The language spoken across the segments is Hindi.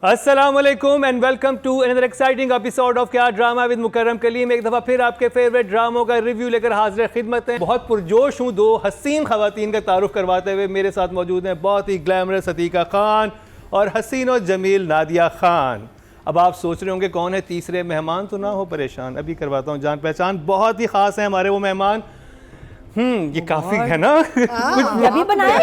अस्सलामुअलैकुम and welcome to another exciting episode of क्या ड्रामा विद मुकर्रम कलीम। एक दफ़ा फिर आपके फेवरेट ड्रामों का रिव्यू लेकर हाजिर खिदमत है। बहुत पुरजोश हूँ दो हसीन ख़वातीन का तारुफ करवाते हुए। मेरे साथ मौजूद हैं बहुत ही ग्लैमरस अतीका खान और हसीन और जमील नादिया खान। अब आप सोच रहे होंगे कौन है तीसरे मेहमान, तो ना हो परेशान, अभी करवाता हूँ जान पहचान। बहुत ही ख़ास है हमारे वो मेहमान। ये काफी है ना अभी बनाया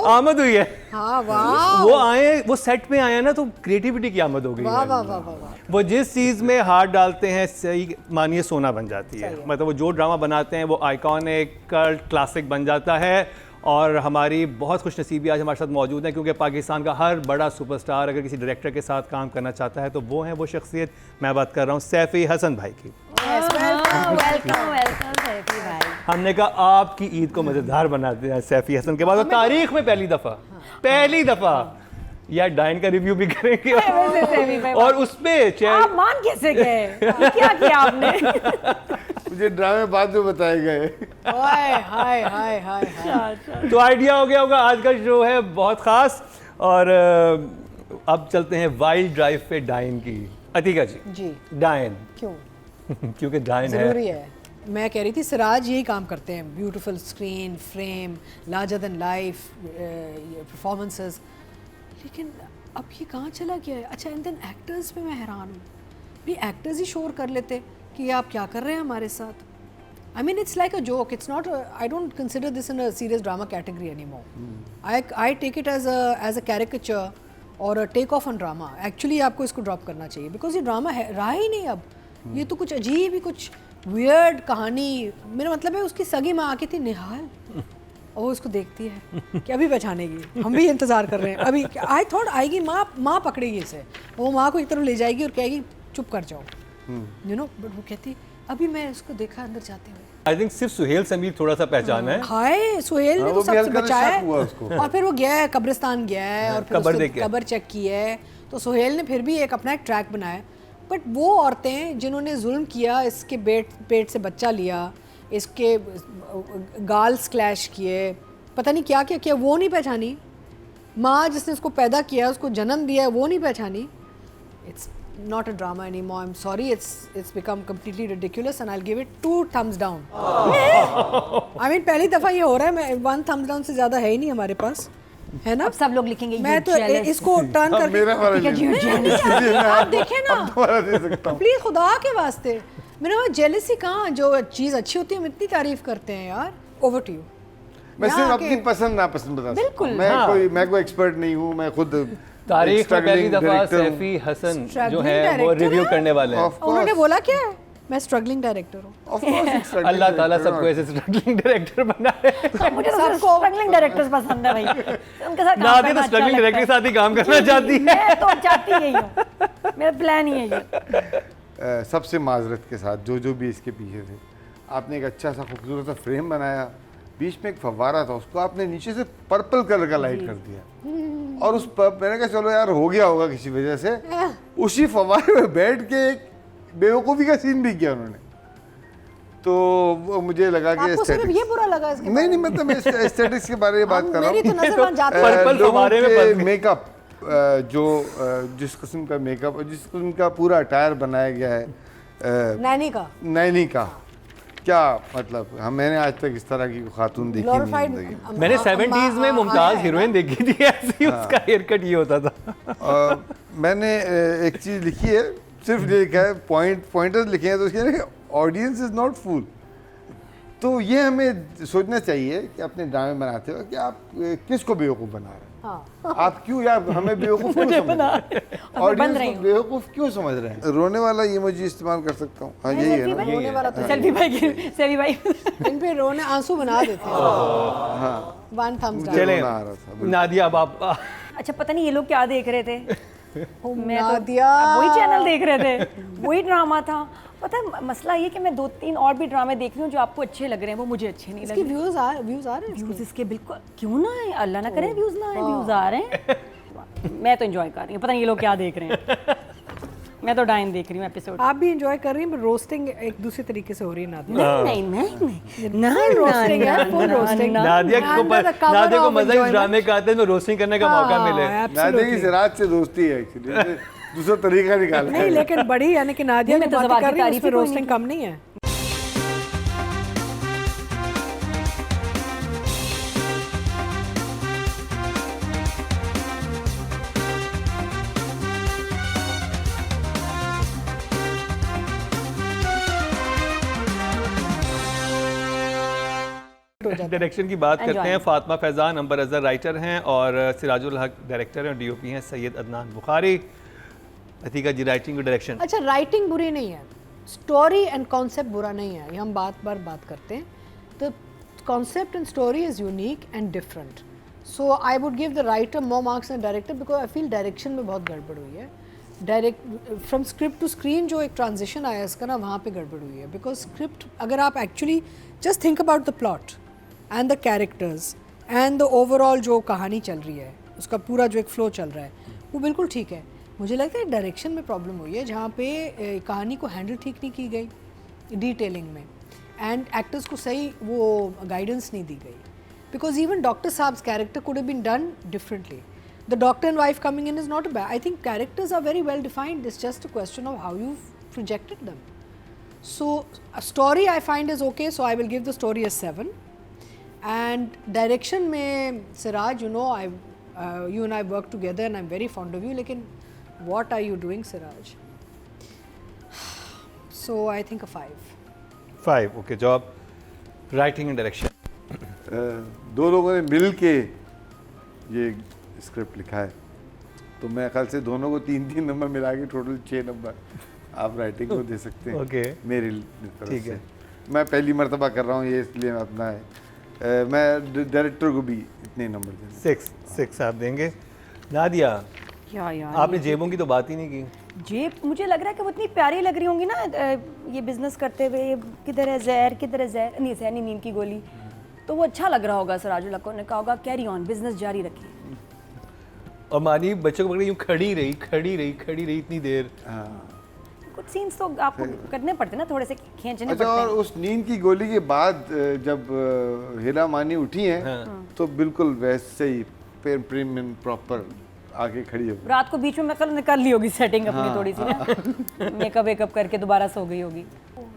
आमद हुई है। हाँ, वाह। वो आए, वो सेट पे आए हैं ना, तो क्रिएटिविटी की आमद हो गई वाह है। वाह वाह वाह। वो जिस चीज़ में हाथ डालते हैं सही मानिए सोना बन जाती है। मतलब वो जो ड्रामा बनाते हैं वो आइकॉनिक कल्ट क्लासिक बन जाता है। और हमारी बहुत खुशनसीबी आज हमारे साथ मौजूद है, क्योंकि पाकिस्तान का हर बड़ा सुपरस्टार अगर किसी डायरेक्टर के साथ काम करना चाहता है तो वो है वो शख्सियत। मैं बात कर रहा हूँ सैफी हसन भाई की। वेलकम सैफी भाई। हमने कहा आपकी ईद को मज़ेदार बनाते हैं सैफी हसन के बाद, और तारीख में पहली दफ़ा या डाइन का रिव्यू भी करेंगे और उसमें आप मान कैसे गए? ये क्या किया आपने? मुझे ड्रामे बाद में बताए गए। हाय हाय हाय हाय हाय। तो आइडिया हो गया होगा आज का शो है बहुत ख़ास। और अब चलते हैं वाइल्ड ड्राइव पे डाइन की। अतीका जी डाइन क्यों? क्योंकि डाइन जरूरी है। मैं कह रही थी सिराज यही काम करते हैं, beautiful screen frame, larger than life performances, लेकिन अब ये कहाँ चला गया है? अच्छा, एंड देन एक्टर्स पे मैं हैरान हूँ। भी एक्टर्स ही शोर कर लेते कि आप क्या कर रहे हैं हमारे साथ। I mean, it's like a joke. It's not. I don't consider this in a serious drama category anymore. I take it as a caricature or a take off on drama. Actually, आपको इसको ड्रॉप करना चाहिए, because ये ड्रामा है रहा ही नहीं अब। ये तो कुछ अजीब ही कुछ वियर्ड कहानी। मेरा मतलब है उसकी सगी माँ आके थी निहाल, और वो उसको देखती है कि अभी पहचानेगी, हम भी इंतज़ार कर रहे हैं अभी। आई थॉट आएगी माँ पकड़ेगी इसे, वो माँ को एक तरफ ले जाएगी और कहेगी चुप कर जाओ, यू नो। बट वो कहती अभी मैं उसको देखा अंदर जाते हुए। आई थिंक सिर्फ सुहेल समीर थोड़ा सा पहचान है। हाय, सुहेल ने तो सबसे बचाया है। उसको। और फिर वो गया है कब्रिस्तान गया है और फिर उसकी कब्र चेक की है, तो सुहेल ने फिर भी एक अपना एक ट्रैक बनाया। बट वो औरतें जिन्होंने जुल्म किया, इसके पेट से बच्चा लिया, इसके गाल स्क्लैश किए, पता नहीं क्या क्या किया, वो नहीं पहचानी। माँ जिसने उसको पैदा किया, उसको जन्म दिया, वो नहीं पहचानी। It's not a drama anymore. I'm sorry, it's become completely ridiculous and I'll give it 2 thumbs down. I mean, पहली दफ़ा ये हो रहा है। मैं 1 thumbs down से ज़्यादा है ही नहीं हमारे पास, है ना? अब सब लोग लिखेंगे मैं तो इसको टर्न कर मेरा आप देखें ना प्लीज खुदा के वास्ते। मेरे वहाँ जेलसी कहाँ? जो चीज़ अच्छी होती है हम इतनी तारीफ करते हैं यार। Over to you. मैं सिर्फ अपनी पसंद नापसंद बता सकता हूँ। मैं कोई एक्सपर्ट नहीं हूँ। मैं खुद तारीख में पहली दफा सैफी हसन जो है वो रिव्यू करने वाले हैं। उन्होंने बोला क्या है? मैं स्ट्रगलिंग डायरेक्टर हूँ। अल्लाह ताला सबको ऐसे स्ट्रगलिंग डायरेक्टर बनाए। मुझे तो स्ट्रगलिंग डायरेक्टर्स पसंद है भाई, उनके साथ काम नादिया करना तो स्ट्रगलिंग डायरेक्टर के साथ ही काम करना चाहती है। मैं तो चाहती यही हूँ, मेरा प्लान ही है ये। सबसे माजरत के साथ जो भी इसके पीछे थे, आपने एक अच्छा सा खूबसूरत सा फ्रेम बनाया, बीच में एक फव्वारा था, उसको आपने नीचे से पर्पल कलर का लाइट कर दिया, और उस मैंने कहा चलो यार हो गया होगा किसी वजह से। उसी फव्वारे में बैठ के एक बेवकूफ़ी का सीन भी किया उन्होंने। तो मुझे लगा कि आपको सिर्फ ये बुरा लगा इसके? नहीं, मतलब मैं एस्थेटिक्स के बारे में बात कर रहा हूँ। मेरी तो नज़र बन जाती है पर्पल फव्वारे में मेकअप, जो जिस किस्म का मेकअप, जिस किस्म का पूरा अटायर बनाया गया है नैनी का, क्या मतलब मैंने आज तक इस तरह की खातून देखी नहीं। मैंने 70s में मुमताज़ हीरोइन देखी थी ऐसी, उसका हेयर कट ये होता था। मैंने एक चीज़ लिखी है, सिर्फ ये लिखा है पॉइंटर्स लिखे हैं, तो उसके ऑडियंस इज़ नॉट फूल। तो ये हमें सोचना चाहिए कि अपने ड्रामे बनाते हो कि आप किसको बेवकूफ़ बना रहे हैं। आप क्यों यार हमें बेवकूफ़ क्यों समझ रहे हैं? ऑडियंस को बेवकूफ़ क्यों समझ रहे हैं? रोने वाला इमोजी इस्तेमाल कर सकता हूँ। हाँ, यही है ना। रोने वाला तो सैफी भाई इन पे रोने आंसू बना देते हैं। हाँ, 1 thumbs down। चले रोना आ रहा था। नादिया, अब आप अच्छा, पता नहीं ये लोग क्या देख रहे थे। मैं तो नादिया वही चैनल देख रहे थे, वही ड्रामा था। पता है मसला ये कि मैं 2-3 और भी ड्रामे देख रही हूँ जो आपको अच्छे लग रहे हैं, वो मुझे अच्छे नहीं लग इसके रहे। व्यूज आ रहे हैं व्यूज इसके बिल्कुल क्यों ना है, अल्लाह ना करे व्यूज ना आए, व्यूज आ रहे हैं। मैं तो एंजॉय कर रही हूँ, पता नहीं ये लोग क्या देख रहे हैं। मैं तो डाइन देख रही हूँ एपिसोड। आप भी एंजॉय कर रही हैं, पर रोस्टिंग एक दूसरे तरीके से हो रही है नादिया। नहीं रोस्टिंग है, फुल रोस्टिंग। नादिया को मजा इस ड्रामे का आता है, तो रोस्टिंग करने का मौका मिले। नादिया की सिराज से दोस्ती है एक्चुअली, दूसरा तरीका निकाला नहीं, लेकिन बड़ी यानी कि नादिया मैं की तो बात जवाब कर की रही है, तारीफ उसमें ही कोई रोस्टिंग कम नहीं है। डायरेक्शन की बात करते हैं। फातिमा फैजान अंबर अजहर राइटर हैं और सिराजुल हक डायरेक्टर हैं और डीओपी हैं सैयद अदनान बुखारी। अतीका जी राइटिंग और डायरेक्शन। अच्छा, राइटिंग बुरी नहीं है, स्टोरी एंड कॉन्सेप्ट बुरा नहीं है, ये हम बात करते हैं। तो concept and story is unique and different, so I would give the writer more marks and director, because I feel direction में बहुत गड़बड़ हुई है। Direct from script to screen जो एक ट्रांजिशन आया इसका ना, वहाँ पे गड़बड़ हुई है। बिकॉज स्क्रिप्ट अगर आप actually just think about the plot and the characters and the overall जो कहानी चल रही है, उसका पूरा जो एक फ्लो चल रहा है, वो बिल्कुल ठीक है। मुझे लगता है डायरेक्शन में प्रॉब्लम हुई है, जहाँ पे कहानी को हैंडल ठीक नहीं की गई डिटेलिंग में, एंड एक्टर्स को सही वो गाइडेंस नहीं दी गई। बिकॉज इवन डॉक्टर साहब्स character could have been done differently. The doctor and wife coming in is not bad, I think characters are very well defined, it's just a question of how you projected them. So story I find is okay, so I will give the story a 7। And direction में Siraj, you know, you and I work together and I'm very fond of you, लेकिन what are you doing, Siraj? So I think a 5. 5 okay. Job writing and direction. दो लोगों ने मिल के ये स्क्रिप्ट लिखा है, तो मैं ख्याल से दोनों को 3-3 नंबर मिला के टोटल 6 नंबर आप राइटिंग को दे सकते हैं। ओके, मेरी तरफ ठीक से। है। मैं पहली मर्तबा कर रहा हूँ ये, इसलिए अपना है। मैं डायरेक्टर को भी इतने नंबर दें। 6 आप देंगे। नादिया, यार आपने जेबों की तो बात ही नहीं की। जेब मुझे लग रहा है कि वो इतनी प्यारी लग रही होंगी ना, ये बिजनेस करते हुए, किधर है जहर, किधर है जहर, नहीं जहर नहीं, नींद की गोली, तो वो अच्छा लग रहा होगा। सिराजुल हक ने कहा होगा कैरी ऑन, बिजनेस जारी रखिए। और मानी बच्चों को पकड़ के यूं खड़ी रही इतनी देर। कुछ सीन्स तो आपको करने पड़ते ना, थोड़े से खींचने अच्छा, पड़ते और हैं। उस नींद की गोली के बाद जब हीरा मानी उठी हैं, हाँ। तो बिल्कुल वैसे ही प्रीम एंड प्रॉपर आके खड़ी हो। रात को बीच में मैं कल निकाल ली होगी सेटिंग अपनी थोड़ी सी ना, मेकअप वेकअप करके दोबारा सो गई होगी।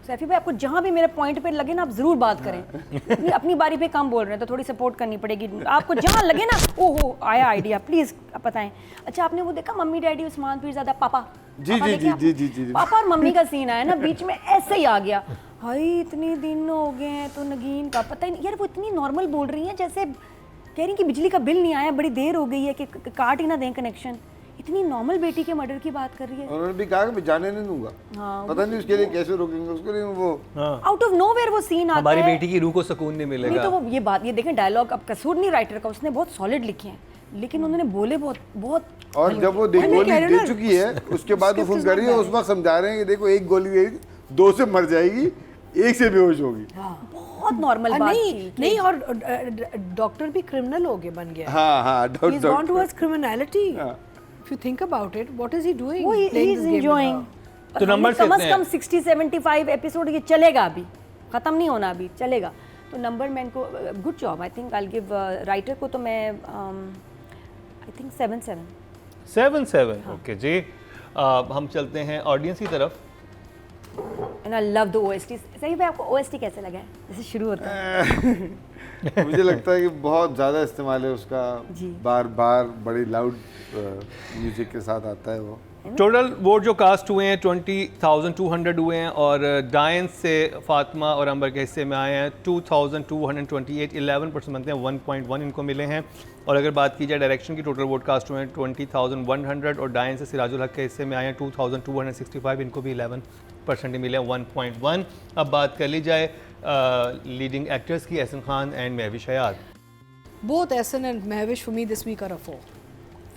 सैफी भाई, आपको जहाँ भी मेरे पॉइंट पे लगे ना, आप जरूर बात करें। अपनी बारी पे कम बोल रहे हैं तो थोड़ी सपोर्ट करनी पड़ेगी। आपको जहाँ लगे ना, ओहो आया आइडिया, प्लीज बताएं। अच्छा, आपने वो देखा मम्मी डैडी उस्मान पीरज़ादा पापा? जी जी जी जी जी जी। पापा और मम्मी का सीन आया ना, बीच में ऐसे ही आ गया। हाय इतने दिन हो गए हैं तो नगीन का पता ही नहीं। यार वो इतनी नॉर्मल बोल रही हैं जैसे कह रही कि बिजली का बिल नहीं आया, बड़ी देर हो गई है कि काट ही ना दें कनेक्शन। इतनी नॉर्मल बेटी के मर्डर की बात कर रही है। उन्होंने भी कहा कि मैं जाने नहीं दूंगा। हाँ, पता नहीं उसके लिए कैसे रोकेंगे, उसके लिए वो आउट ऑफ नोवेयर वो सीन आता है। हमारी बेटी की रूह को सुकून नहीं मिलेगा। नहीं तो वो ये बात, ये देखें डायलॉग अब कसूर नहीं राइटर का, उसने बहुत सॉलिड लिखे हैं, लेकिन उन्होंने बोले बहुत। और जब वो गोली दे चुकी है, उसके बाद वो फोन कर रही है, उस वक्त समझा रहे हैं कि देखो एक गोली देगी, 2 से मर जाएगी, 1 से बेहोश होगी। बहुत नॉर्मल बात नहीं, और डॉक्टर भी क्रिमिनल हो गए, बन गया। हाँ, He has gone towards criminality. If you think about it, what is he doing? वो Playing he is this game enjoying. now. तो numbers कम कितने से कम 60-75 एपिसोड ये चलेगा, अभी खत्म नहीं होना, अभी चलेगा। तो नंबर मैं इनको, good job, I think I will give writer को तो मैं आई थिंक 7-7। 7 ओके जी। हम चलते हैं ऑडियंस की तरफ। And I love the OST. सही भाई, आपको ओएसटी कैसे लगा है जैसे शुरू होता है? मुझे लगता है कि बहुत ज़्यादा इस्तेमाल है उसका, बार बार बड़ी लाउड म्यूजिक के साथ आता है वो। टोटल वोट जो कास्ट हुए हैं 20,200 हुए हैं, और डायंस से फातिमा और अंबर के हिस्से में आए हैं 2,228, 11% बनते हैं, 1.1 इनको मिले हैं। और अगर बात की जाए डायरेक्शन की, टोटल वोट कास्ट हुए हैं 20,100, और डायंस से सिराजुल हक के हिस्से में आए हैं 2,265, इनको भी 11% मिले हैं, 1.1। अब बात कर ली जाए लीडिंग एक्टर्स की, Ehsan Khan and Mahwish Hayat. Both Ehsan and Mehwish for me this week are a 4.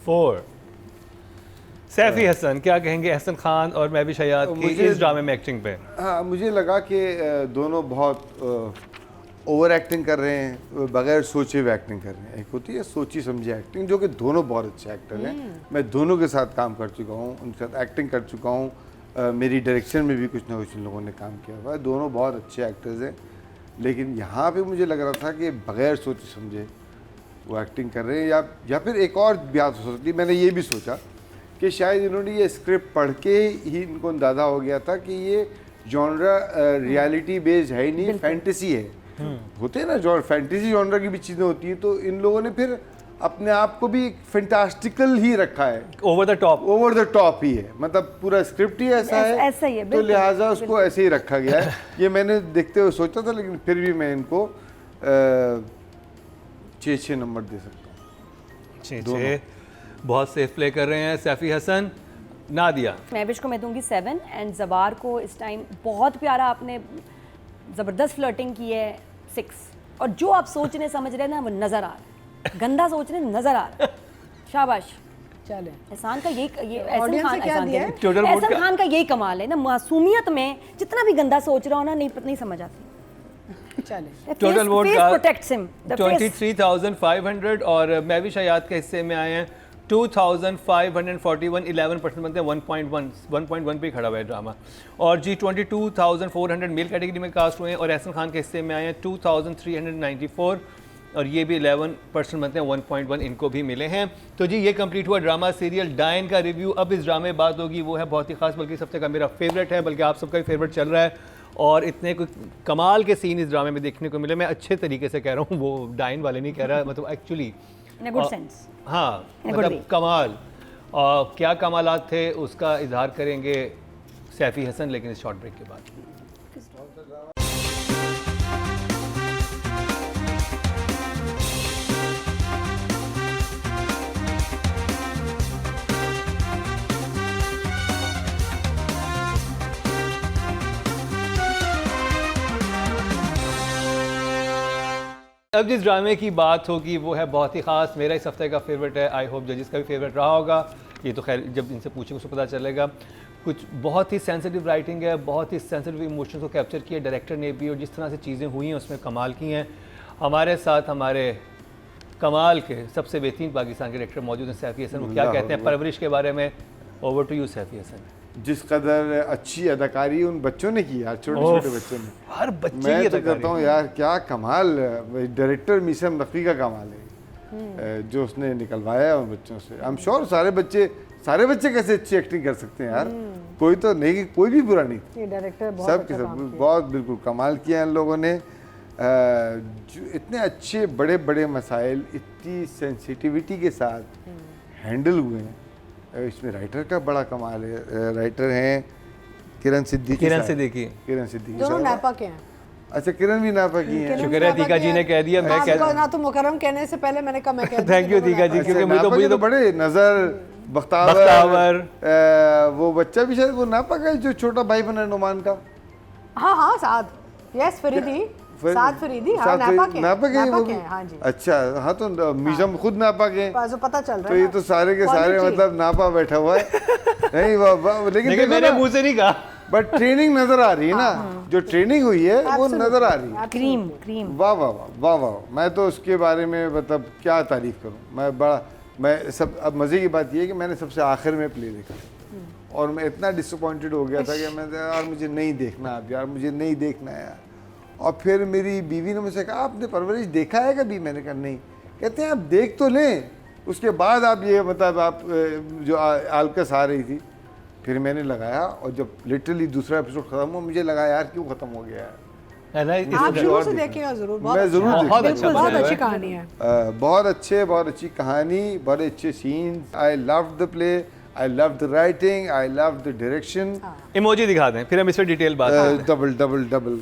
4। Saifi Hasan, क्या कहेंगे एहसन खान और महविश हयात की इस ड्रामे में एक्टिंग पे? हाँ, मुझे लगा कि दोनों बहुत ओवर एक्टिंग कर रहे हैं, बगैर सोचे हुए एक्टिंग कर रहे हैं। एक होती है सोची समझी एक्टिंग, जो कि दोनों बहुत अच्छे एक्टर हैं। मैं दोनों के साथ काम कर चुका हूँ, उनके साथ एक्टिंग कर चुका हूँ। मेरी डायरेक्शन में भी कुछ ना कुछ इन लोगों ने काम किया हुआ है। दोनों बहुत अच्छे एक्टर्स हैं, लेकिन यहाँ पे मुझे लग रहा था कि बगैर सोचे समझे वो एक्टिंग कर रहे हैं। या फिर एक और बात हो सकती है, मैंने ये भी सोचा कि शायद इन्होंने ये स्क्रिप्ट पढ़ के ही इनको अंदाज़ा हो गया था कि ये जॉनरा रियलिटी बेस्ड है ही नहीं, फैंटेसी है। होते हैं ना, जो फैंटेसी जॉनरा की भी चीज़ें होती हैं, तो इन लोगों ने फिर अपने आप को भी फैंटास्टिकल ही रखा है, ओवर द टॉप ही है। मतलब पूरा स्क्रिप्ट ही ऐसा ऐसा ही है, तो बिल्कुल, लिहाजा उसको ऐसे ही रखा गया है। ये मैंने देखते हुए सोचा था, लेकिन फिर भी मैं इनको 6 नंबर दे सकता हूँ। 6 बहुत सेफ प्ले कर रहे हैं सैफी हसन। नादिया, महविश को मैं दूंगी 7 एंड जबार को इस टाइम बहुत प्यारा, आपने ज़बरदस्त फ्लर्टिंग की है 6। और जो आप सोच रहे समझ रहे हैं ना, वो नज़र आ रहा है, गंदा सोच रहे नज़र आ रहा है। शाबाश। चले एहसान का ये Audience से क्या दिया है? एहसान खान का यही कमाल है ना, मासूमियत में जितना भी गंदा सोच रहा हो ना, नहीं समझ आती। चले टोटल वोट प्रोटेक्ट्स हिम 23,500 और महविश हयात के हिस्से में आए हैं 2,541, 11% बनते हैं। 1.1 पे खड़ा हुआ है ड्रामा। और जी 22,400 मेल कैटेगरी में कास्ट हुए हैं और एहसन खान के हिस्से में आए हैं 2,394 और ये भी 11% बनते हैं। 1.1 इनको भी मिले हैं। तो जी ये कंप्लीट हुआ ड्रामा सीरियल डायन का रिव्यू। अब इस ड्रामे बात होगी, वो है बहुत ही खास, बल्कि सबसे का मेरा फेवरेट है, बल्कि आप सबका भी फेवरेट चल रहा है। और इतने कोई कमाल के सीन इस ड्रामे में देखने को मिले। मैं अच्छे तरीके से कह रहा हूँ, वो डायन वाले नहीं कह रहा, मतलब एक्चुअली इन गुड सेंस। हाँ, मतलब कमाल। और क्या कमालात थे उसका इजहार करेंगे सैफी हसन, लेकिन इस शॉर्ट ब्रेक के बाद। अब जिस ड्रामे की बात होगी वो है बहुत ही ख़ास, मेरा इस हफ्ते का फेवरेट है। आई होप जजिस का भी फेवरेट रहा होगा। ये तो खैर जब इनसे पूछेंगे उसको पता चलेगा। कुछ बहुत ही सेंसिटिव राइटिंग है, बहुत ही सेंसिटिव इमोशंस को कैप्चर किया डायरेक्टर ने भी, और जिस तरह से चीज़ें हुई हैं उसमें कमाल की हैं। हमारे साथ हमारे कमाल के सबसे बेहतरीन पाकिस्तान के डायरेक्टर मौजूद हैं, सैफी हसन। वो क्या कहते हैं परवरिश के बारे में? Over to you Saifi Hassan. जिस कदर अच्छी अदाकारी उन बच्चों ने की यार, छोटे छोटे बच्चों ने, हर बच्चे मैं की तो अदाकारी। कहता हूँ यार क्या कमाल, डायरेक्टर मीसम नकवी का कमाल है जो उसने निकलवाया है उन बच्चों से। आई एम श्योर सारे बच्चे कैसे अच्छी एक्टिंग कर सकते हैं यार, कोई तो नहीं, कोई भी बुरा नहीं, ये डायरेक्टर बहुत सब अच्छा के काम सब किया। बहुत बिल्कुल कमाल किया इन लोगों ने। जो इतने अच्छे बड़े बड़े मसाइल इतनी सेंसिटिविटी के साथ हैंडल हुए हैं, इसमें राइटर का बड़ा कमाल है। राइटर हैं किरण सिद्दीकी। दोनों नापा के हैं। अच्छा, किरण भी नापा की हैं। शुक्र है तीका जी ने कह दिया, मैं कह ना तो मुकरम कहने से पहले मैंने कहा मैं कह थैंक यू तीका जी, क्योंकि नापा मुझे के तो तो बड़े नजर बख्तावर, वो बच्चा भी शायद वो नापा का है जो छोटा भाई बना नुमान का। हाँ साद, यस फरीदी, साद फरीदी, हाँ नापा के हैं, हाँ जी। अच्छा, हाँ तो मीजम खुद नापा के, तो पता चल रहा है। तो ये तो सारे के सारे मतलब नापा बैठा हुआ है। नहीं लेकिन मैंने मुंह से नहीं कहा, बट ट्रेनिंग नजर आ रही है ना, जो ट्रेनिंग हुई है वो नजर आ रही है। क्रीम वाह वाह वाह वाह वाह। मैं तो उसके बारे में मतलब क्या तारीफ करूं। मैं सब, अब मज़े की बात ये है कि मैंने सबसे आखिर में प्ले देखा और मैं इतना डिसअपॉइंटेड हो गया था कि मैं यार मुझे नहीं देखना, अब यार मुझे नहीं देखना है यार। और फिर मेरी बीवी ने मुझसे कहा आपने परवरिश देखा है कभी? मैंने कहा नहीं। कहते हैं आप देख तो लें, उसके बाद आप ये मतलब आप जो आलकस आ रही थी, फिर मैंने लगाया और जब लिटरली दूसरा एपिसोड खत्म हुआ मुझे लगा यार क्यों खत्म हो गया है। आप शुरू से देखेगा जरूर, मैं जरूर देखूंगा, बहुत अच्छी कहानी है। बहुत अच्छी कहानी, बहुत अच्छे scenes. I love the play, I love the writing, I love the direction. Emoji दिखा दें फिर हम इस पर डिटेल बात। डबल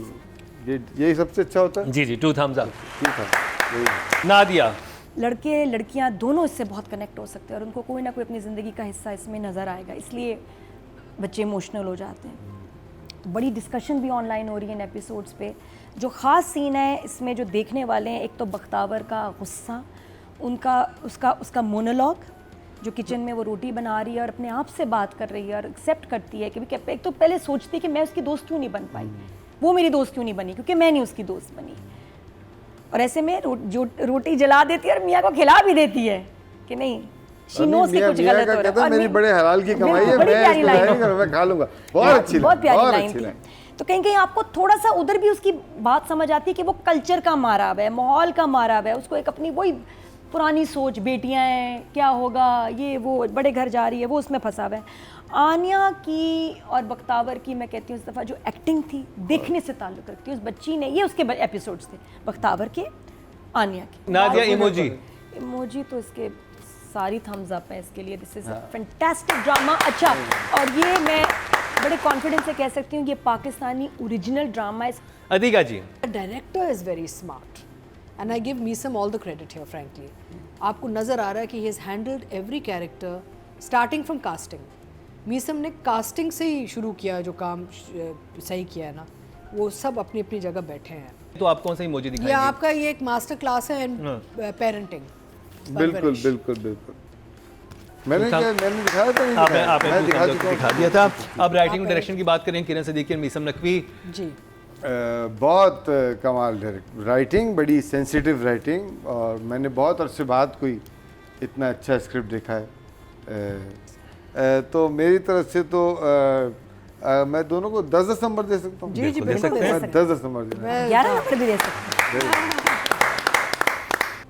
यही सबसे अच्छा होता है। जी 2 thumbs up। ठीक है। नादिया, लड़के लड़कियां दोनों इससे बहुत कनेक्ट हो सकते हैं और उनको कोई ना कोई अपनी ज़िंदगी का हिस्सा इसमें नज़र आएगा, इसलिए बच्चे इमोशनल हो जाते हैं। तो बड़ी डिस्कशन भी ऑनलाइन हो रही है इन एपिसोड्स पे। जो ख़ास सीन है इसमें जो देखने वाले हैं, एक तो बख्तावर का गुस्सा, उसका मोनोलॉग, जो किचन में वो रोटी बना रही है और अपने आप से बात कर रही है और एक्सेप्ट करती है कि एक तो पहले सोचती है कि मैं उसकी दोस्त क्यों नहीं बन पाई, वो मेरी दोस्त क्यों नहीं बनी, क्योंकि मैं नहीं उसकी दोस्त बनी। और ऐसे में जो रोटी जला देती है और मियाँ को खिला भी देती है कि नहीं, शी नोस कि कुछ गलत हो रहा है। मेरी बड़े हलाल की कमाई है, बड़ी प्यारी लाइन मैं खा लूंगा। बहुत प्यारी लाइन थी। तो कहीं कहीं आपको थोड़ा सा उधर भी उसकी बात समझ आती है कि वो कल्चर का मारा हुआ है, माहौल का मारा हुआ है, उसको एक अपनी वही पुरानी सोच, बेटियां हैं, क्या होगा, ये वो बड़े घर जा रही है, वो उसमें फंसा हुआ है। आन्या की और बख्तावर की मैं कहती हूँ इस दफ़ा जो एक्टिंग थी देखने से ताल्लुक़ रखती है। उस बच्ची ने, ये उसके एपिसोड्स थे बख्तावर के, आन्या के। नादिया इमोजी तो इसके सारी थम्स अप है इसके लिए। This is a fantastic drama. अच्छा, और ये मैं बड़े कॉन्फिडेंस से कह सकती हूँ ये पाकिस्तानी ओरिजिनल ड्रामा है। Adika ji, director is very smart and I give Meesam all the credit here frankly. आपको नज़र आ रहा है कि he has handled every character starting from casting. Meesam ने कास्टिंग से ही शुरू किया, जो काम सही किया है ना, वो सब अपनी अपनी जगह बैठे हैं। तो आप कौन सा इमोजी ये दिखाएंगे? आपका ये एक मास्टर क्लास है इन पेरेंटिंग। बिल्कुल बिल्कुल बिल्कुल। मैंने दिखाया था, आपने दिखा दिया था। अब राइटिंग डायरेक्शन की बात करें, किरण सिद्दीकी और मीसम नकवी जी। बहुत कमाल राइटिंग, बड़ी सेंसिटिव राइटिंग, और मैंने बहुत अरसे बाद कोई इतना अच्छा स्क्रिप्ट देखा है। तो मेरी तरफ से तो मैं दोनों को 10 नंबर दे सकता हूँ। जी जी दे सकते हैं। 10 नंबर दे। 11 नंबर भी दे सकते हैं।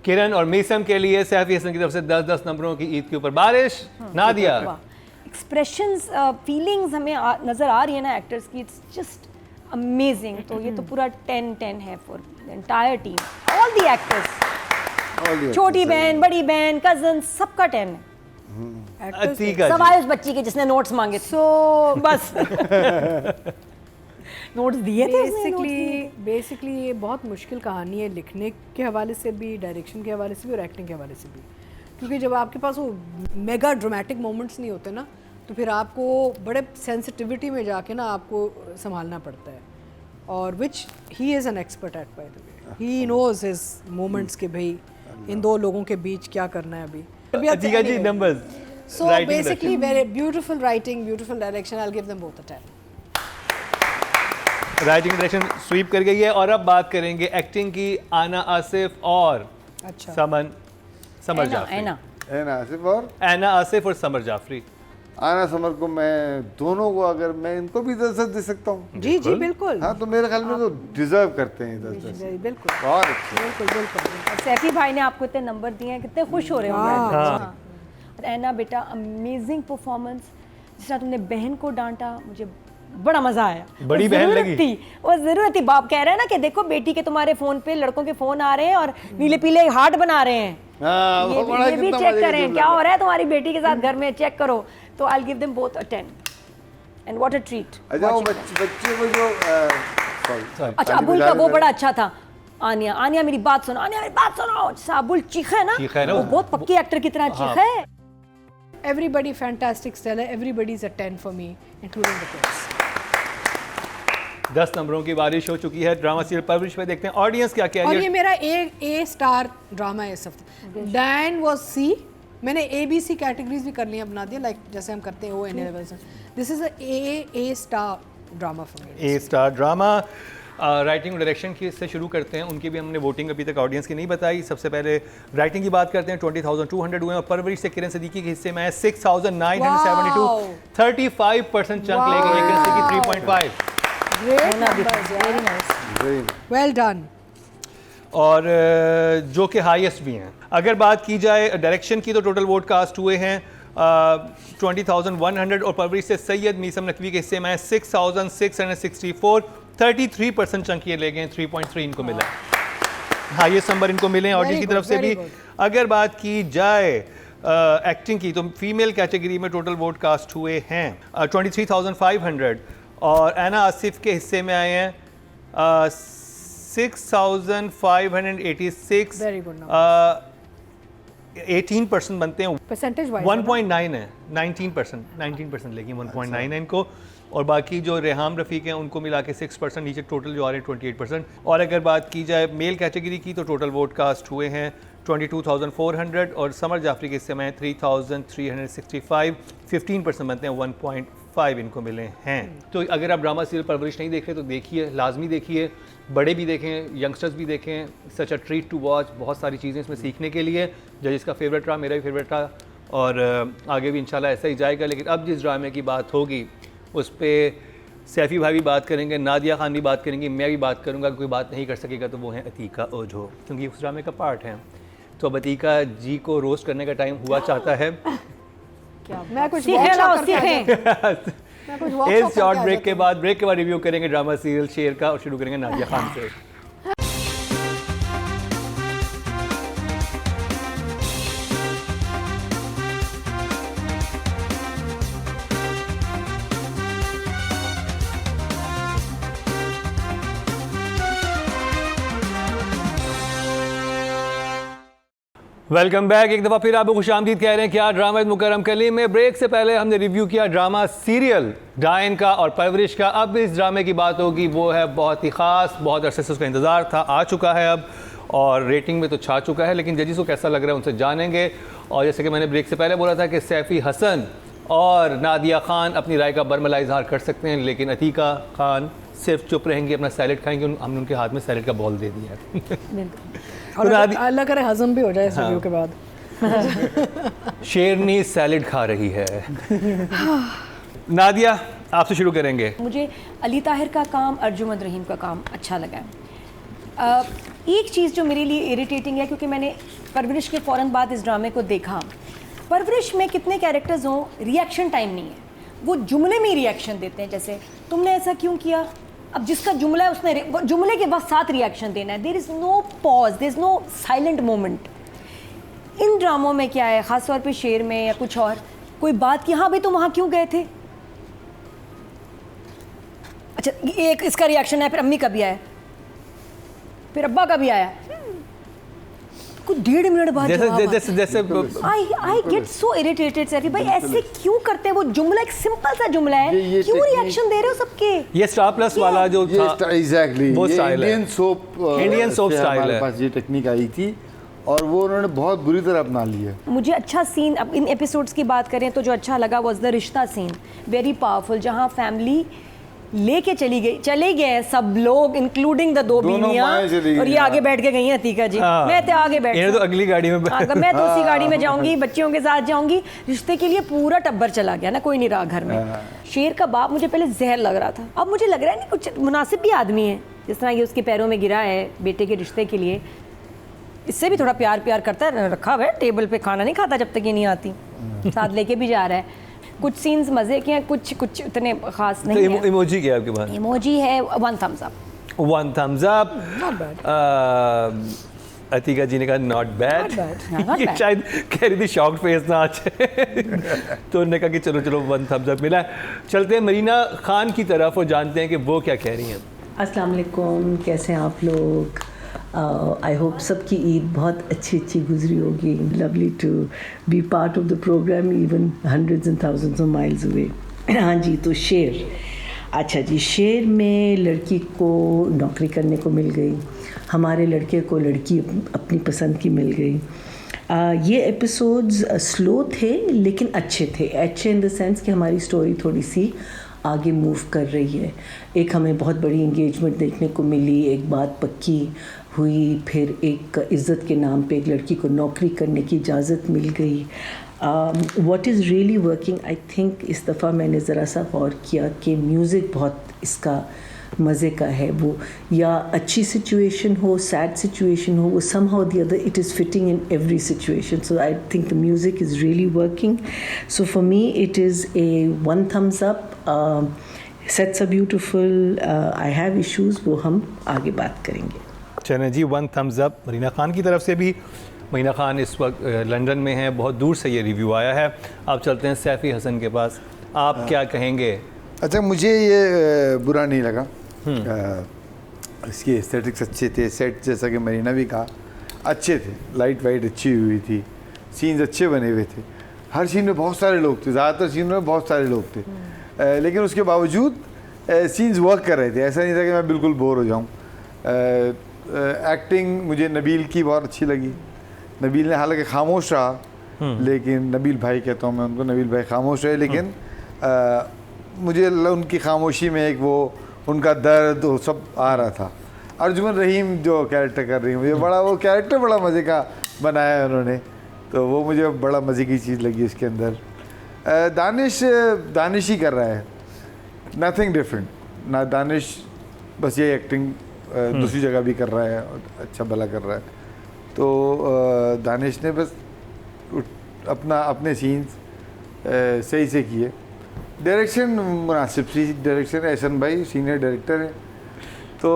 किरण और मीसम के लिए सैफी हसन की तरफ से 10 नंबरों की ईद के ऊपर बारिश। नादिया, एक्सप्रेशंस, फीलिंग्स हमें नज़र आ रही है ना एक्टर्स की, इट्स जस्ट अमेजिंग। तो ये तो पूरा 10 है for entire team, all the actors, छोटी बहन, बड़ी बहन, कजन, सबका 10 है। अतीका जी, सवाल उस बच्ची के जिसने नोट्स मांगे थे। सो बस नोट्स दिए थे उसने। बेसिकली ये बहुत मुश्किल कहानी है, लिखने के हवाले से भी, डायरेक्शन के हवाले से भी और एक्टिंग के हवाले से भी। क्योंकि जब आपके पास वो मेगा ड्रामेटिक मोमेंट्स नहीं होते ना, तो फिर आपको बड़े सेंसिटिविटी में जाके ना आपको संभालना पड़ता है। और which he is an expert at, by the way he knows his moments के भाई इन दो लोगों के बीच क्या करना है अभी। अतीका जी, numbers. So basically very beautiful writing, beautiful direction. I'll give them both a 10. Writing direction sweep कर गई है। और अब बात करेंगे एक्टिंग की। आना आसिफ और अच्छा। समर जाफरी। आना आसिफ और आना आसिफ और समर जाफरी। आना समर को मैं दोनों को, अगर मैं इनको भी 10 दे सकता हूँ। जी जी बिल्कुल। हाँ, तो मेरे ख्याल में तो डिजर्व करते हैं 10। बिल्कुल बहुत अच्छे। बिल्कुल। सैफी भाई ने आपको इतने नंबर दिए हैं, कितने खुश हो रहे होंगे। हाँ। ऐना बेटा, अमेजिंग परफॉर्मेंस। जिस तरह तुमने बहन को डांटा, मुझे बड़ा मजा आया। बड़ी बहन लगी थी, वो जरूरत थी। बाप कह रहे हैं ना कि देखो बेटी के तुम्हारे फोन पे लड़कों के फोन आ रहे हैं और नीले पीले हार्ट बना रहे हैं। ये भी चेक करें क्या हो रहा है तुम्हारी बेटी के साथ घर में, चेक करो। तो I give them both a 10 and what a treat. अच्छा, वो बच्चे को जो अच्छा, अबुल का वो बड़ा अच्छा था। आनिया मेरी बात सुनो, आनिया मेरी बात सुनो। अबुल चीखा है ना, वो बहुत पक्की एक्टर की तरह चीखा है। Everybody fantastic, stellar. Everybody is a 10 for me, including the kids. 10 नंबरों की बारिश हो चुकी है ड्रामा सीरियल परवरिश पे। देखते हैं ऑडियंस क्या कह रही है। और ये मेरा ए स्टार ड्रामा है इस हफ्ते। डैन वाज सी। मैंने ABC कैटेगरीज भी कर ली हैं, बना दिया, लाइक जैसे हम करते हैं O लेवल से। This is a star drama for me. A star drama. Writing और डायरेक्शन की से शुरू करते हैं। उनकी भी हमने वोटिंग अभी तक ऑडियंस की नहीं बताई। सबसे पहले राइटिंग की बात करते हैं। 20,200 हुए और परवरिश से किरण सिद्दीकी के हिस्से में है 6,972। 35% चंक ले गई किरण Siddiqui 3.5। Great numbers, very nice. Well done. और जो कि हाईएस्ट भी हैं। अगर बात की जाए डायरेक्शन की तो टोटल वोट कास्ट हुए हैं 20,100 और परवरिश से सैयद मीसम नकवी के हिस्से में है 6,664। 33% चंक ये ले गए, 3.3 इनको मिला। हाईएस्ट नंबर इनको मिले हैं ऑडियंस की तरफ से भी। अगर बात की जाए एक्टिंग की तो फीमेल कैटेगरी में टोटल वोट कास्ट हुए हैं 23,500 और ऐना आसिफ के हिस्से में आए हैं 6,586। Very good 18% बनते हैं। परसेंटेज वाइज 1.9 है, 19% लेकिन 1.9 है इनको। और बाकी जो रेहाम रफ़ीक हैं उनको मिला के 6%, नीचे टोटल जो आ रहे हैं 28%। और अगर बात की जाए मेल कैटेगरी की तो टोटल वोट कास्ट हुए हैं 22,400 और समर जाफरी के हिस्से में 3,365। 15% बनते हैं, 5 इनको मिले हैं। तो अगर आप ड्रामा सीरियल परवरिश नहीं देख रहे तो देखिए, लाजमी देखिए, बड़े भी देखें, यंगस्टर्स भी देखें। सच अ ट्रीट टू वॉच, बहुत सारी चीज़ें इसमें सीखने के लिए। जजिस का फेवरेट रहा, मेरा भी फेवरेट रहा और आगे भी इंशाल्लाह ऐसा ही जाएगा। लेकिन अब जिस ड्रामे की बात होगी उस पर सैफ़ी भाई भी बात करेंगे, नादिया खान भी बात करेंगी, मैं भी बात करूँगा। कोई बात नहीं कर सकेगा तो वो है अतीका ओझो, क्योंकि उस ड्रामे का पार्ट है। तो अब अतीका जी को रोस्ट करने का टाइम हुआ चाहता है। मैं कुछ सीखें workshop लाओ, करके आ सीखें। जाती हूँ। मैं कुछ workshop इस शॉर्ट करके आ ब्रेक के बाद रिव्यू करेंगे ड्रामा सीरियल शेर का और शुरू करेंगे नादिया खान से। Welcome back. एक दफ़ा फिर आपको खुशामदीद कह रहे हैं क्या ड्रामा विद मुकर्रम कलीम में। ब्रेक से पहले हमने रिव्यू किया ड्रामा सीरियल डायन का और परवरिश का। अब इस ड्रामे की बात होगी, वो है बहुत ही ख़ास, बहुत अरसे से उसका इंतज़ार था, आ चुका है अब और रेटिंग में तो छा चुका है। लेकिन जजिस को कैसा लग रहा है उनसे जानेंगे। और जैसे कि मैंने ब्रेक से पहले बोला था कि सैफ़ी हसन और नादिया खान अपनी राय का बरमला इजहार कर सकते हैं, लेकिन अतीका खान सिर्फ चुप रहेंगे, अपना सैलेड खाएंगे। हमने उनके हाथ में सैलेड का बॉल दे दिया है। और अल्लाह करे हजम भी हो जाए इस रिव्यू के बाद। शेरनी सैलेड खा रही है। नादिया, आपसे शुरू करेंगे। मुझे अली ताहिर का काम, अर्जुमंद रहीम का काम अच्छा लगा। एक चीज़ जो मेरे लिए इरिटेटिंग है, क्योंकि मैंने परवरिश के फ़ौरन बाद इस ड्रामे को देखा। परवरिश में कितने कैरेक्टर्स हों, रिएक्शन टाइम नहीं है, वो जुमले में ही रिएक्शन देते हैं। जैसे तुमने ऐसा क्यों किया, अब जिसका जुमला है उसने जुमले के बाद साथ रिएक्शन देना है। There is no pause, there is no silent moment. इन ड्रामों में क्या है, ख़ास तौर पे शेर में या कुछ और, कोई बात कि हाँ भाई तुम वहाँ क्यों गए थे, अच्छा एक इसका रिएक्शन है, फिर अम्मी का भी आया, फिर अब्बा का भी आया, कुछ 1.5 मिनट बाद जैसे I get so irritated. Saifi भाई ऐसे क्यों करते हैं? वो जुमला एक सिंपल सा जुमला है, ये क्यों रिएक्शन दे रहे हो सबके? ये स्टार प्लस वाला जो था, एग्जैक्टली वो स्टाइल है, इंडियन सोप स्टाइल हमारे है। पास ये टेक्निक आई थी और वो उन्होंने बहुत बुरी तरह अपना ली है। मुझे अच्छा सीन, अब इन एपिसोड्स की बात करें तो जो अच्छा लगा वाज द रिश्ता सीन, वेरी पावरफुल, जहाँ फैमिली लेके चले गए सब लोग, इंक्लूडिंग द 2 बीवियां, और ये आगे बैठ के गई हैं अतीका जी। मैं तो आगे बैठ, तो अगली गाड़ी में मैं तो उसी गाड़ी में जाऊंगी, बच्चियों के साथ जाऊंगी। रिश्ते के लिए पूरा टब्बर चला गया ना, कोई नहीं रहा घर में। शेर का बाप मुझे पहले जहर लग रहा था, अब मुझे लग रहा है नहीं कुछ मुनासिब भी आदमी है। जिस तरह ये उसके पैरों में गिरा है बेटे के रिश्ते के लिए, इससे भी थोड़ा प्यार करता है, रखा हुआ है टेबल पे, खाना नहीं खाता जब तक ये नहीं आती, साथ लेके भी जा रहा है। कुछ सीन्स मज़े के हैं, कुछ इतने खास नहीं है। इमोजी क्या है आपके पास? इमोजी है 1 thumbs up। 1 thumbs up। Not bad। Atika जी ने कहा नॉट बैड। not bad। शायद कह रही थी शॉक्ड फेस ना आज तो उन्होंने कहा कि चलो 1 thumbs up मिला। चलते हैं मरीना खान की तरफ और जानते हैं कि वो क्या कह रही हैं। अस्सलाम वालेकुम, कैसे हैं आप लोग? आई होप सबकी ईद बहुत अच्छी गुजरी होगी। Lovely to be part of the program even hundreds and thousands of miles away। हाँ जी, तो शेर, अच्छा जी, शेर में लड़की को नौकरी करने को मिल गई, हमारे लड़के को लड़की अपनी पसंद की मिल गई। ये एपिसोड्स स्लो थे लेकिन अच्छे इन द सेंस कि हमारी स्टोरी थोड़ी सी आगे मूव कर रही है। एक हमें बहुत बड़ी इंगेजमेंट देखने को मिली, एक बात पक्की हुई, फिर एक इज़्ज़त के नाम पे एक लड़की को नौकरी करने की इजाज़त मिल गई। What is really working, I think इस दफ़ा मैंने ज़रा सा गौर किया कि म्यूज़िक बहुत इसका मज़े का है। वो या अच्छी सिचुएशन हो, सैड सिचुएशन हो, वो somehow the other it is fitting in every situation, so I think the music is really working. So for me it is a 1 thumbs up। sets are beautiful। I have issues, वो हम आगे बात करेंगे। चलें जी, 1 thumbs up मरीना खान की तरफ से भी। मरीना खान इस वक्त लंदन में है, बहुत दूर से ये रिव्यू आया है। आप चलते हैं सैफ़ी हसन के पास, आप क्या कहेंगे? अच्छा, मुझे ये बुरा नहीं लगा। इसके एस्थेटिक्स अच्छे थे, सेट जैसा कि मरीना भी कहा अच्छे थे, लाइट वाइट अच्छी हुई थी, सीन्स अच्छे बने हुए थे। हर सीन में बहुत सारे लोग थे, ज़्यादातर सीनों में बहुत सारे लोग थे, लेकिन उसके बावजूद सीन्स वर्क कर रहे थे। ऐसा नहीं था कि मैं बिल्कुल बोर हो जाऊँ। एक्टिंग मुझे नबील की बहुत अच्छी लगी। नबील ने हालांकि खामोश रहा, लेकिन नबील भाई कहता हूँ मैं उनको, नबील भाई खामोश रहे, लेकिन मुझे उनकी खामोशी में एक वो उनका दर्द वो सब आ रहा था। अर्जुमन रहीम जो कैरेक्टर कर रही है, मुझे बड़ा वो कैरेक्टर बड़ा मज़े का बनाया है उन्होंने, तो वो मुझे बड़ा मज़े की चीज़ लगी इसके अंदर। दानिश ही कर रहा है, नथिंग डिफरेंट ना। दानिश बस ये एक्टिंग दूसरी जगह भी कर रहा है और अच्छा भला कर रहा है। तो दानिश ने बस अपने सीन्स सही से किए। डायरेक्शन मुनासिब सी डायरेक्शन है, एहसन भाई सीनियर डायरेक्टर हैं, तो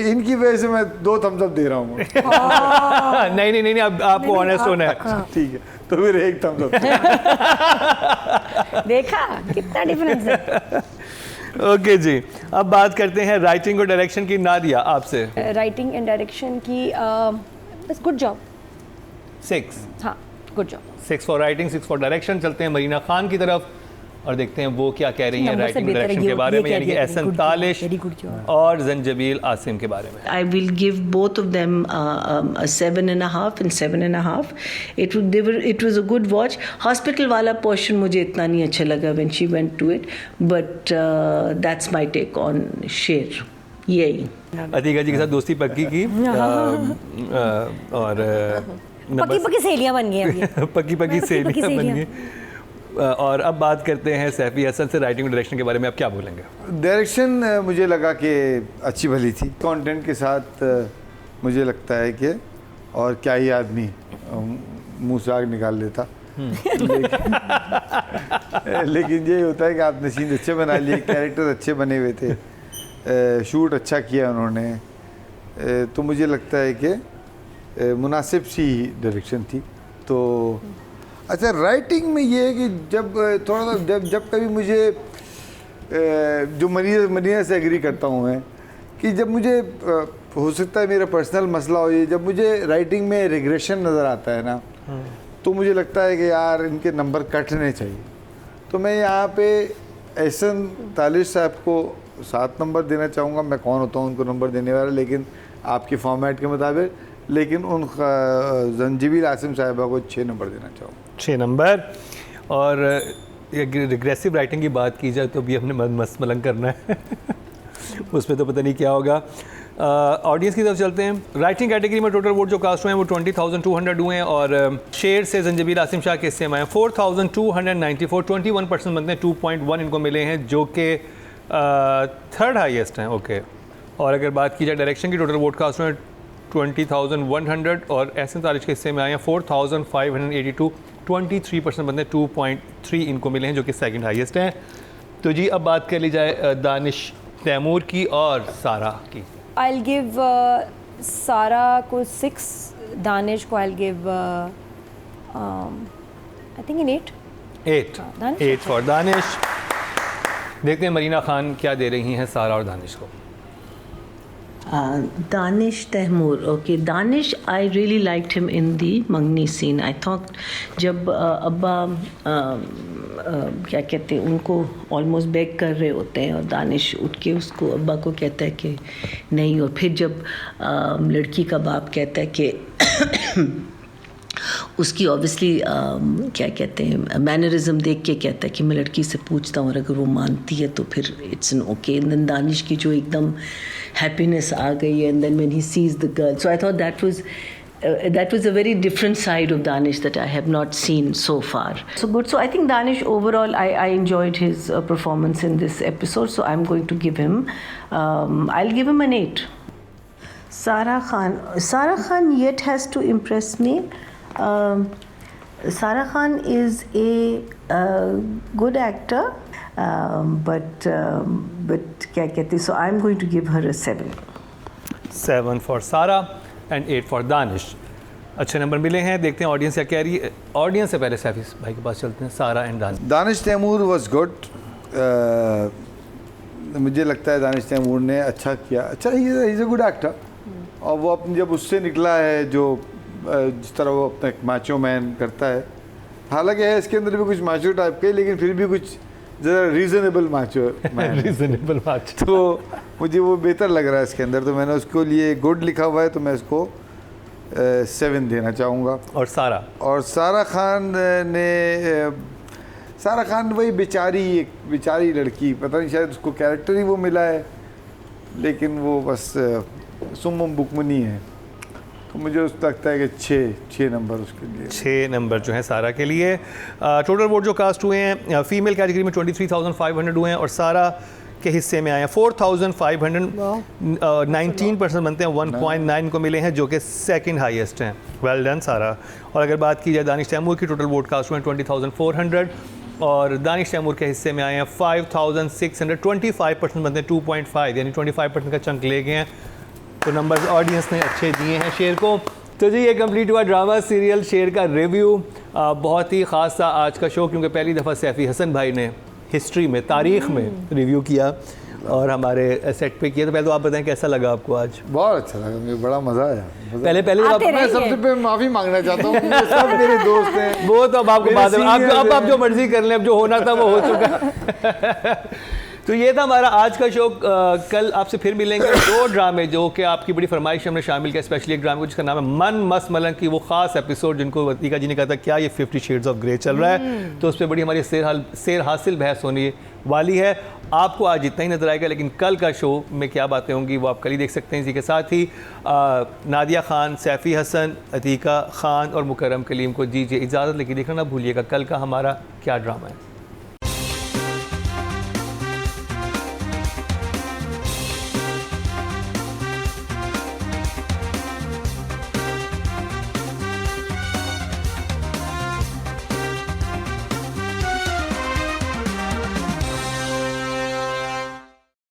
इनकी वजह से मैं 2 थम्स अप दे रहा हूँ। नहीं, अब आपको ऑनेस्ट होना है। ठीक है, तो फिर 1 थम्स अप। देखा कितना डिफरेंस है। ओके जी, अब बात करते हैं राइटिंग और डायरेक्शन की। नादिया आपसे। राइटिंग एंड डायरेक्शन की बस गुड जॉब। 6 हाँ, good job. 6 for writing, 6 for direction. चलते हैं मरीना खान की तरफ और देखते हैं वो क्या कह रही हैं नंबर से राइटिंग बेहतर डायरेक्शन ये- के बारे ये में, कह यानी कि दिया, Ehsan good job, Talish very good job. और जंजबील आसिम के बारे में। I will give both of them a 7.5 and 7.5. It was a good watch. Hospital वाला portion मुझे इतना नहीं अच्छा लगा when she went to it, but that's my take on शेर। यही। अतीका जी के साथ दोस्ती पक्की की और पक्की सहेलियां बन गई अब ये। पक्की पक्की सहेलियां बन सहेलियां। गई। और अब बात करते हैं सैफी हसन से। राइटिंग और डायरेक्शन के बारे में आप क्या बोलेंगे? डायरेक्शन मुझे लगा कि अच्छी भली थी, कंटेंट के साथ मुझे लगता है कि और क्या ही आदमी मुंह से आग निकाल लेता। लेकिन ये होता है कि आपने सीन अच्छे बना लिए, कैरेक्टर अच्छे बने हुए थे, शूट अच्छा किया उन्होंने, तो मुझे लगता है कि मुनासिब सी डायरेक्शन थी। तो अच्छा, राइटिंग में ये है कि जब थोड़ा सा जब कभी मुझे जो मरीना से एग्री करता हूँ मैं कि जब मुझे हो सकता है मेरा पर्सनल मसला हो, ये जब मुझे राइटिंग में रिग्रेशन नज़र आता है ना, तो मुझे लगता है कि यार इनके नंबर कटने चाहिए। तो मैं यहाँ पे एहसन तालिश साहब को 7 नंबर देना चाहूँगा। मैं कौन होता हूँ उनको नंबर देने वाला, लेकिन आपके फॉर्मेट के मुताबिक, लेकिन उन जंजीबील आसिम साहिबा को 6 नंबर देना चाहूँगा। 6 नंबर। और रिग्रेसिव राइटिंग की बात की जाए तो अभी हमने मस्त मलंग करना है उसमें तो पता नहीं क्या होगा। ऑडियंस की तरफ चलते हैं। राइटिंग कैटेगरी में टोटल वोट जो कास्ट हुए हैं वो 20,200 हुए हैं और शेर से जंजीबील आसिम शाह के हिस्से में आए 4,294, 21% बनते हैं। 2.1 इनको मिले हैं जो कि 3rd हाईएस्ट हैं। ओके, और अगर बात की जाए डायरेक्शन की टोटल वोट कास्ट हुए 20,100 और एहसन तालिश के हिस्से में आए हैं 4,582, 23% बनते हैं। 2.3 इनको मिले हैं जो कि 2nd हाईएस्ट हैं। तो जी अब बात कर ली जाए दानिश तैमूर की और सारा की। I'll give सारा को 6, दानिश को I'll give I think an 8. 8 Danish 8 for Danish. देखते हैं मरीना खान क्या दे रही हैं सारा और दानिश को। Danish Tehmoor. Okay, Danish, I really liked him in the Mangni scene. I thought जब अब्बा क्या कहते हैं उनको ऑलमोस्ट बेग कर रहे होते हैं और दानिश उठ के उसको अब्बा को कहता है कि नहीं, और फिर जब लड़की का बाप कहता है कि उसकी ऑब्वियसली क्या कहते हैं मैनरिज्म देख के कहता है कि मैं लड़की से पूछता हूँ और अगर वो मानती है तो फिर it's an okay. And then Danish की जो एकदम हैप्पीनेस आ गई है and then when he sees the girl, so I thought that was a very different side of Danish that I have not seen so far. So good. So I think Danish overall, I enjoyed his performance in this episode. So I'm going to give him, I'll give him an 8. Sara Khan yet has to impress me. Sara Khan is a good actor, but क्या कहते हैं? So I'm going to give her a 7. 7 for सारा एंड 8 फॉर दानिश। अच्छे नंबर मिले हैं। देखते हैं ऑडियंस क्या कह रही है। ऑडियंस से पहले सैफी भाई के पास चलते हैं। Sara and Danish. Danish Taimoor was good. मुझे लगता है दानिश तैमूर ने अच्छा किया। अच्छा, he is a good actor और वो अपनी जब उससे निकला है जो जिस तरह वो अपना एक माचो मैन करता है, हालांकि है इसके अंदर भी कुछ माचो टाइप के, लेकिन फिर भी कुछ ज़रा रीज़नेबल माचो मैन रीजनेबल बात। तो मुझे वो बेहतर लग रहा है इसके अंदर, तो मैंने उसको लिए गुड लिखा हुआ है, तो मैं इसको 7 देना चाहूँगा। और सारा और सारा खान ने सारा खान वही एक बेचारी लड़की, पता नहीं शायद उसको कैरेक्टर ही वो मिला है, लेकिन वो बस सुम्म बुकमनी है। तो मुझे लगता है कि 6 नंबर उसके लिए। 6 नंबर जो है सारा के लिए। टोटल वोट जो कास्ट हुए हैं फीमेल कैटेगरी में 23,500 हुए हैं और सारा के हिस्से में आए हैं 4,500, 19% बनते हैं, 1.9 को मिले हैं जो कि सेकंड हाईएस्ट हैं। वेल डन सारा। और अगर बात की जाए दानिश तैमूर की, टोटल वोट कास्ट हुए हैं 20,400 और दानिश तैमूर के हिस्से में आए हैं 5,600, 25% बनते हैं, 2.5 यानी 25% का चंक ले गए हैं। तो नंबर्स ऑडियंस ने अच्छे दिए हैं शेर को। तो जी ये कंप्लीट हुआ ड्रामा सीरियल शेर का रिव्यू। बहुत ही ख़ास था आज का शो क्योंकि पहली दफ़ा सैफ़ी हसन भाई ने हिस्ट्री में, तारीख़ में रिव्यू किया और हमारे सेट पे किया। तो पहले तो आप बताएं कैसा लगा आपको आज? बहुत अच्छा लगा, मुझे बड़ा मज़ा आया। पहले मैं सबसे पहले माफ़ी मांगना चाहता हूँ, सब मेरे दोस्त हैं। वो तो अब आपको बाद में आप जो मर्जी कर लें, अब जो होना था वो हो चुका। तो ये था हमारा आज का शो। कल आपसे फिर मिलेंगे। 2 ड्रामे जो कि आपकी बड़ी फरमाइश हमने शामिल किया, स्पेशली एक ड्रामे को जिसका नाम है मन मस्त मलंग की, वो ख़ास एपिसोड जिनको वतीका जी ने कहा था क्या ये 50 शेड्स ऑफ ग्रे चल रहा है, तो उस पर बड़ी हमारी सेर हासिल बहस होने वाली है। आपको आज इतना ही नजर आएगा, लेकिन कल का शो में क्या बातें होंगी वो आप कल ही देख सकते हैं। इसी के साथ ही नादिया खान, सैफ़ी हसन, अतीका खान और मुकर्रम कलीम को दीजिए इजाज़त, लेकिन देखना ना भूलिएगा कल का हमारा क्या ड्रामा है।